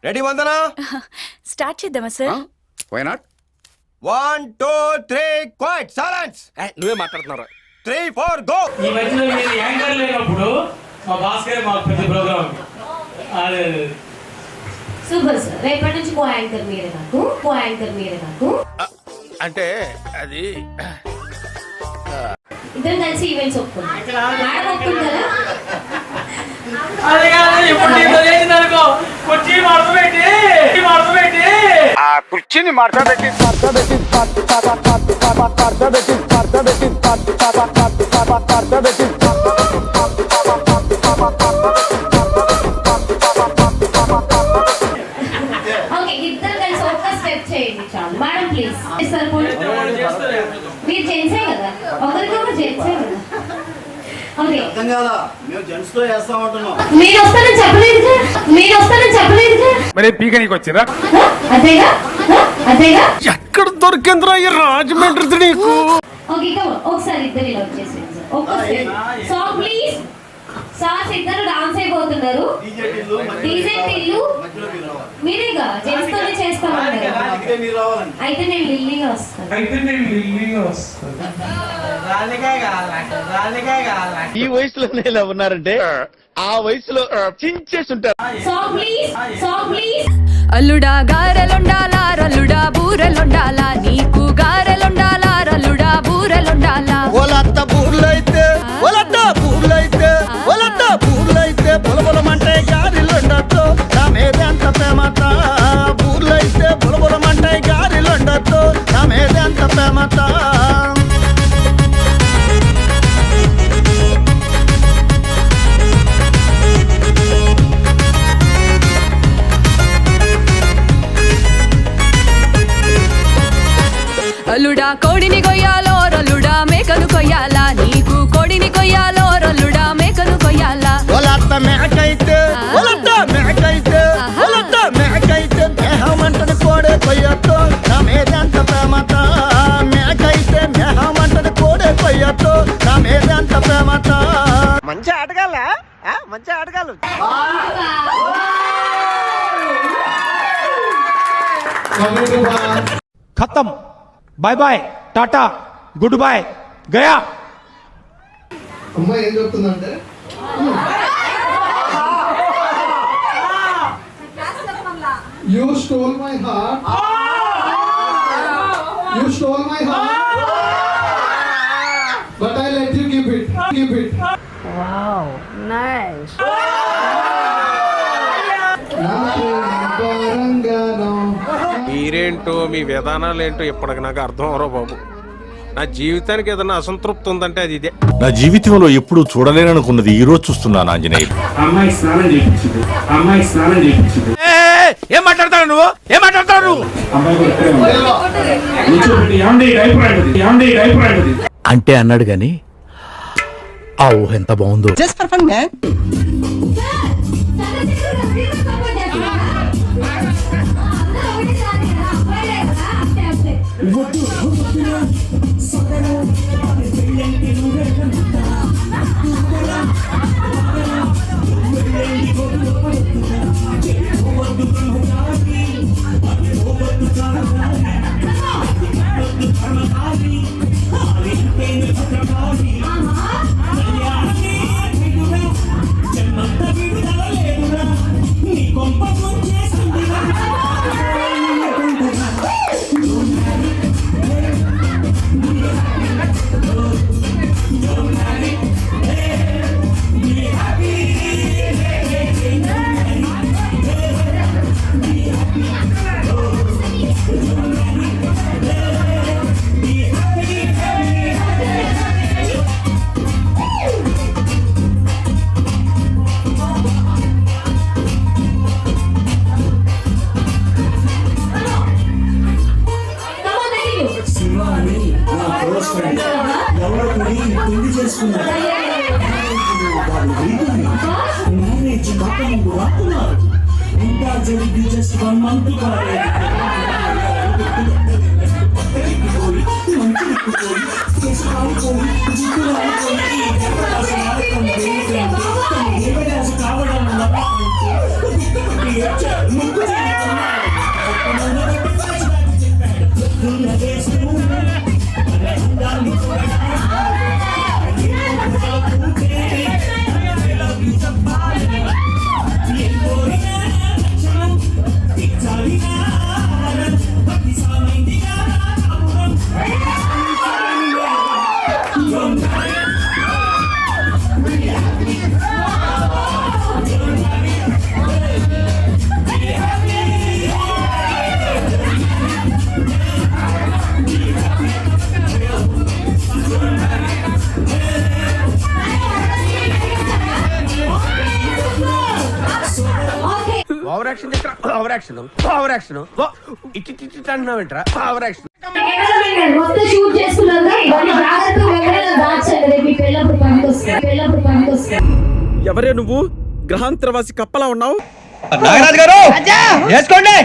Ready Vandana? Start చేద్దామా sir? Why not? 1 2 3 quiet silence. నువ్వే మాట్లాడుతున్నారా? 3 4 గో. ఈ మధ్యలో మీరు యాంకర్ లేనప్పుడు మా బాస్ గారు మాకు పెద్ద ప్రోగ్రామ్. అదే సూపర్ సార్. రేపటి నుంచి కో యాంకర్ మీరే నాకు. అంటే అది ఇద్దరు కలిసి ఈవెంట్స్ ఒప్పుకుంటారా? అదే కాదు, ఇప్పుడు నీతో చేసింది అనుకో, కుర్చీ మార్చబెట్టి ఆ కుర్చీని మార్చబెట్టి ఓకే, ఇద్దరు కలిసి ఒక్క స్టెప్ చేయండి చాలు. Madam please. మీరు జెంట్సే కదా, ఒకరికొకరు జెంట్సే కదా. ఓకే, మీరు వస్తారని చెప్పలేదు. మరి పీకనికి వచ్చిరా? అదేగా. ఎక్కడ దొరికిందిరా ఈ రాజమండ్రి నీకు? ఓకే, ఒకసారి ఇద్దరు ఇలా వచ్చేసేయండి సార్. ఒక్కసారి సాంగ్ ప్లీజ్. సార్స్ ఇద్దరు డాన్స్ అయిపోతున్నారు. డీజే టిల్లు మీరేగా జెంట్స్ తోనే చేస్తామన్నారు. అయితే నేను లిల్లీగా వస్తాను. ఈ వయసులోనే ఇలా ఉన్నారంటే ఆ వయసులో చించేసి ఉంటారు. Song please. అల్లుడా గారెలుండాలా, రల్లుడా బూరెలుండాలా, నీకు గారెలుండాలా, రల్లుడా బూరెలుండాలా. ఒలత్త బూర్లైతే బులబులమంటే గారిలుండొచ్చు. నా మీద ఎంత ప్రేమత బూర్లైతే బులబులమంటే గారిలుండొచ్చు. నా మీద ఎంత ప్రేమత. అల్లుడా కోడిని కొయ్యాలో, రల్లుడా మేకను కొయ్యాలా, నీకు కోడిని కొయ్యాలో, రల్లుడా మేకను కొయ్యాలా. ఒలత్త మేకైతే మేహమంటని కోడే కొయ్యొచ్చు. నా మీద ఎంత ప్రేమత. మేకైతే మేహమంటని కోడే కొయ్యొచ్చు. నా మీద ఎంత ప్రేమత. మంచి ఆటగాళ్ళ మంచి ఆటగాళ్ళు. खत्म. Bye bye, tata, good bye, गया. అమ్మాయి ఏం చెప్తుందంటే You stole my heart. But I let you keep it. Wow, nice. మీరేంటో మీ విధానాలేంటో ఇప్పటికి నాకు అర్థం అవరో బాబు. నా జీవితానికి ఏదైనా అసంతృప్తి ఉందంటే అది ఇదే. నా జీవితంలో ఎప్పుడూ చూడలేననుకున్నది ఈ రోజు చూస్తున్నాను ఆంజనేయులు. అమ్మాయి స్నానం చేయించింది. ఏం మాట్లాడతావు నువ్వు? అమ్మాయి కూడా ఇక్కడే ఉంది. కూర్చోబెట్టి, ఏమండి డైపర్ అంటది. అంటే అన్నాడు గాని ఆ ఊహ ఎంత బాగుందో. just 1 month to over action over action over action ఇట్టి అంటున్నావు ఏంట్రా ఓవర్ యాక్షన్ మొత్తం షూట్ చేసుకున్నాక ఇవన్నీ జాగ్రత్తగా వెంటనే దాచండి. రేపు మీ పెళ్ళప్పుడు పనికి వస్తాయి. ఎవరే నువ్వు గ్రహాంతరవాసి కప్పలా ఉన్నావు? నాగరాజు గారు వేసుకోండి.